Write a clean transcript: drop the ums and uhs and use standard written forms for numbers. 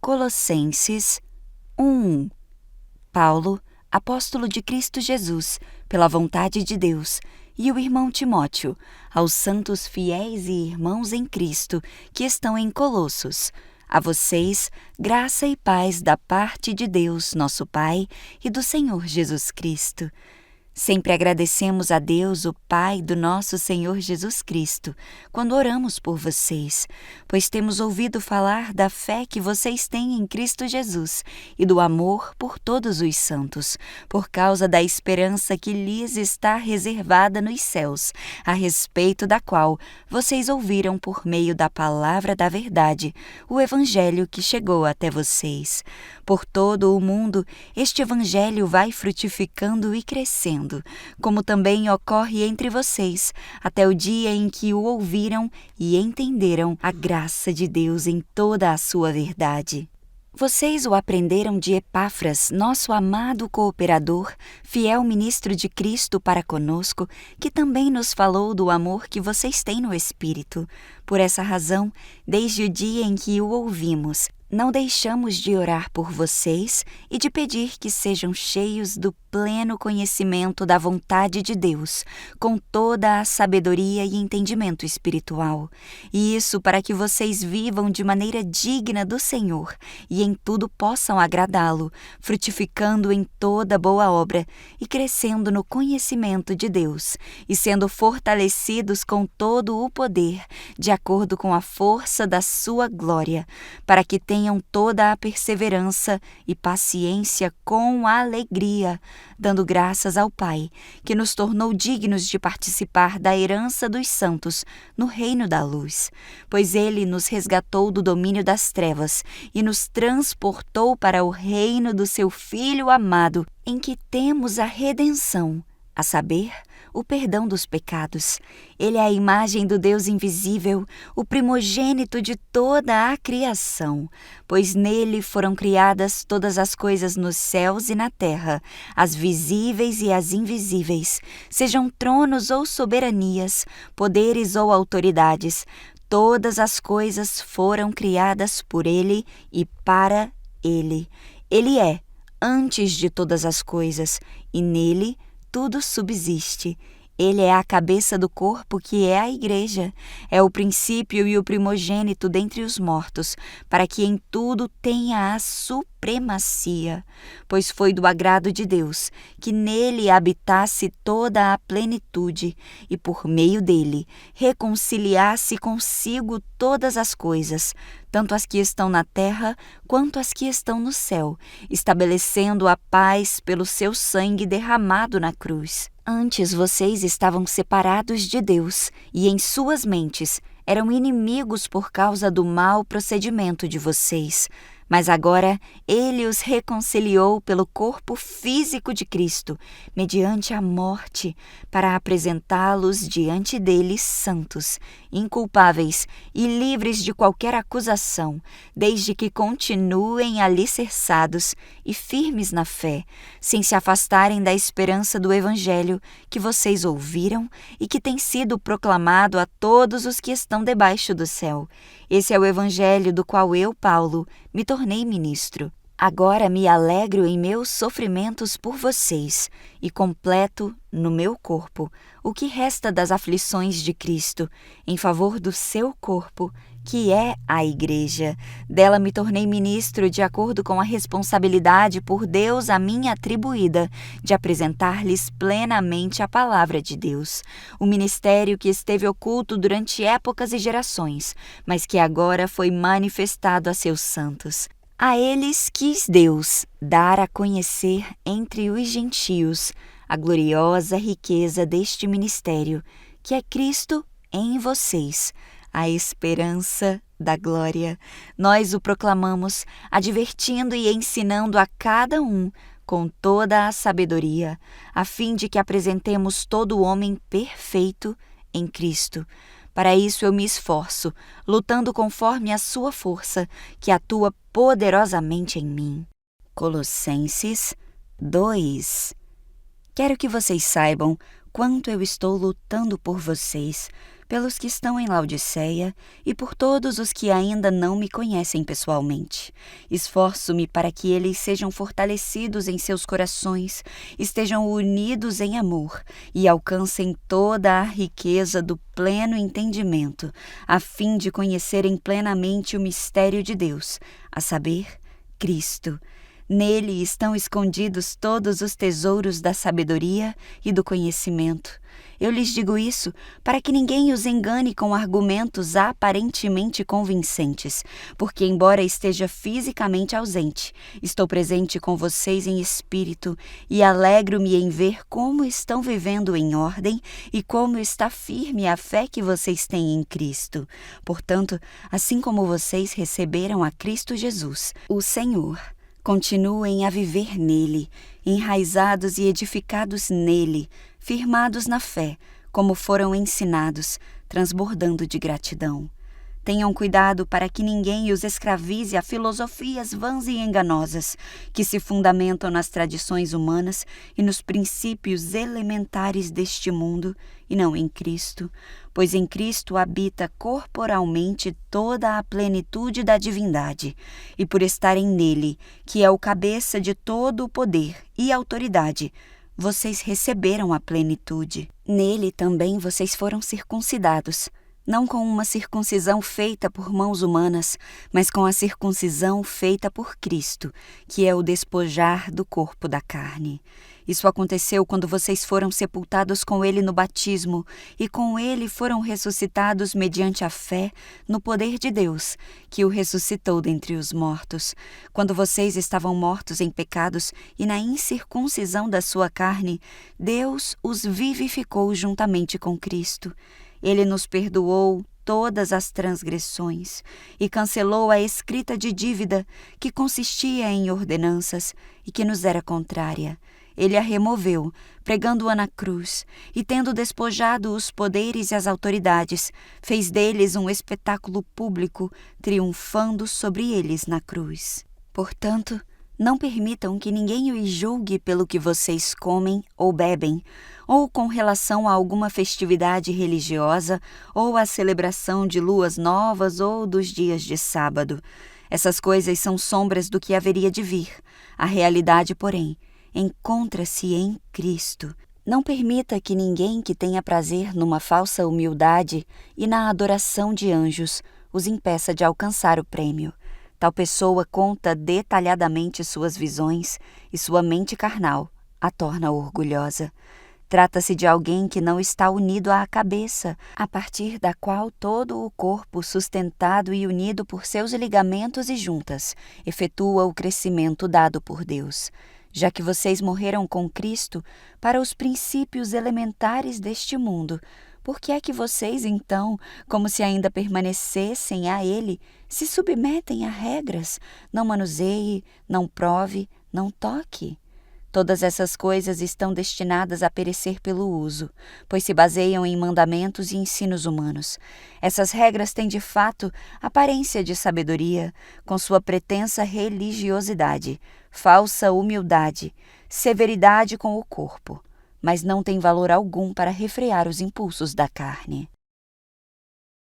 Colossenses 1:1. Paulo, apóstolo de Cristo Jesus, pela vontade de Deus, e o irmão Timóteo, aos santos fiéis e irmãos em Cristo que estão em Colossos. A vocês, graça e paz da parte de Deus, nosso Pai, e do Senhor Jesus Cristo. Sempre agradecemos a Deus, o Pai do nosso Senhor Jesus Cristo, quando oramos por vocês, pois temos ouvido falar da fé que vocês têm em Cristo Jesus e do amor por todos os santos, por causa da esperança que lhes está reservada nos céus, a respeito da qual vocês ouviram por meio da palavra da verdade, o Evangelho que chegou até vocês. Por todo o mundo, este Evangelho vai frutificando e crescendo, como também ocorre entre vocês, até o dia em que o ouviram e entenderam a graça de Deus em toda a sua verdade. Vocês o aprenderam de Epáfras, nosso amado cooperador, fiel ministro de Cristo para conosco, que também nos falou do amor que vocês têm no Espírito. Por essa razão, desde o dia em que o ouvimos, não deixamos de orar por vocês e de pedir que sejam cheios do pleno conhecimento da vontade de Deus, com toda a sabedoria e entendimento espiritual. E isso para que vocês vivam de maneira digna do Senhor e em tudo possam agradá-lo, frutificando em toda boa obra e crescendo no conhecimento de Deus, e sendo fortalecidos com todo o poder, de acordo com a força da sua glória, para que tenham toda a perseverança e paciência com alegria, dando graças ao Pai, que nos tornou dignos de participar da herança dos santos no reino da luz. Pois Ele nos resgatou do domínio das trevas e nos transportou para o reino do seu Filho amado, em que temos a redenção, a saber, o perdão dos pecados. Ele é a imagem do Deus invisível, o primogênito de toda a criação, pois nele foram criadas todas as coisas nos céus e na terra, as visíveis e as invisíveis, sejam tronos ou soberanias, poderes ou autoridades. Todas as coisas foram criadas por ele e para ele. Ele é antes de todas as coisas, e nele tudo subsiste. Ele é a cabeça do corpo, que é a Igreja. É o princípio e o primogênito dentre os mortos, para que em tudo tenha a supremacia. Pois foi do agrado de Deus que nele habitasse toda a plenitude, e por meio dele reconciliasse consigo todas as coisas, tanto as que estão na terra quanto as que estão no céu, estabelecendo a paz pelo seu sangue derramado na cruz. Antes vocês estavam separados de Deus e em suas mentes eram inimigos por causa do mau procedimento de vocês. Mas agora Ele os reconciliou pelo corpo físico de Cristo, mediante a morte, para apresentá-los diante dele santos, inculpáveis e livres de qualquer acusação, desde que continuem alicerçados e firmes na fé, sem se afastarem da esperança do Evangelho que vocês ouviram e que tem sido proclamado a todos os que estão debaixo do céu. Esse é o Evangelho do qual eu, Paulo, me tornei ministro. Agora me alegro em meus sofrimentos por vocês e completo no meu corpo o que resta das aflições de Cristo, em favor do seu corpo, que é a Igreja. Dela me tornei ministro de acordo com a responsabilidade por Deus a mim atribuída, de apresentar-lhes plenamente a palavra de Deus, o ministério que esteve oculto durante épocas e gerações, mas que agora foi manifestado a seus santos. A eles quis Deus dar a conhecer entre os gentios a gloriosa riqueza deste ministério, que é Cristo em vocês, a esperança da glória. Nós o proclamamos, advertindo e ensinando a cada um com toda a sabedoria, a fim de que apresentemos todo o homem perfeito em Cristo. Para isso eu me esforço, lutando conforme a sua força, que atua poderosamente em mim. Colossenses 2. Quero que vocês saibam quanto eu estou lutando por vocês, pelos que estão em Laodiceia e por todos os que ainda não me conhecem pessoalmente. Esforço-me para que eles sejam fortalecidos em seus corações, estejam unidos em amor e alcancem toda a riqueza do pleno entendimento, a fim de conhecerem plenamente o mistério de Deus, a saber, Cristo. Nele estão escondidos todos os tesouros da sabedoria e do conhecimento. Eu lhes digo isso para que ninguém os engane com argumentos aparentemente convincentes, porque, embora esteja fisicamente ausente, estou presente com vocês em espírito e alegro-me em ver como estão vivendo em ordem e como está firme a fé que vocês têm em Cristo. Portanto, assim como vocês receberam a Cristo Jesus, o Senhor, continuem a viver nele, enraizados e edificados nele, firmados na fé, como foram ensinados, transbordando de gratidão. Tenham cuidado para que ninguém os escravize a filosofias vãs e enganosas, que se fundamentam nas tradições humanas e nos princípios elementares deste mundo, e não em Cristo, pois em Cristo habita corporalmente toda a plenitude da divindade, e por estarem nele, que é o cabeça de todo o poder e autoridade, vocês receberam a plenitude. Nele também vocês foram circuncidados, não com uma circuncisão feita por mãos humanas, mas com a circuncisão feita por Cristo, que é o despojar do corpo da carne. Isso aconteceu quando vocês foram sepultados com ele no batismo, e com ele foram ressuscitados mediante a fé no poder de Deus, que o ressuscitou dentre os mortos. Quando vocês estavam mortos em pecados e na incircuncisão da sua carne, Deus os vivificou juntamente com Cristo. Ele nos perdoou todas as transgressões e cancelou a escrita de dívida que consistia em ordenanças e que nos era contrária. Ele a removeu, pregando-a na cruz, e tendo despojado os poderes e as autoridades, fez deles um espetáculo público, triunfando sobre eles na cruz. Portanto, não permitam que ninguém os julgue pelo que vocês comem ou bebem, ou com relação a alguma festividade religiosa, ou à celebração de luas novas ou dos dias de sábado. Essas coisas são sombras do que haveria de vir. A realidade, porém, encontra-se em Cristo. Não permita que ninguém que tenha prazer numa falsa humildade e na adoração de anjos os impeça de alcançar o prêmio. Tal pessoa conta detalhadamente suas visões e sua mente carnal a torna orgulhosa. Trata-se de alguém que não está unido à cabeça, a partir da qual todo o corpo, sustentado e unido por seus ligamentos e juntas, efetua o crescimento dado por Deus. Já que vocês morreram com Cristo para os princípios elementares deste mundo, por que é que vocês, então, como se ainda permanecessem a Ele, se submetem a regras? Não manuseie, não prove, não toque. Todas essas coisas estão destinadas a perecer pelo uso, pois se baseiam em mandamentos e ensinos humanos. Essas regras têm de fato aparência de sabedoria, com sua pretensa religiosidade, falsa humildade, severidade com o corpo, mas não têm valor algum para refrear os impulsos da carne.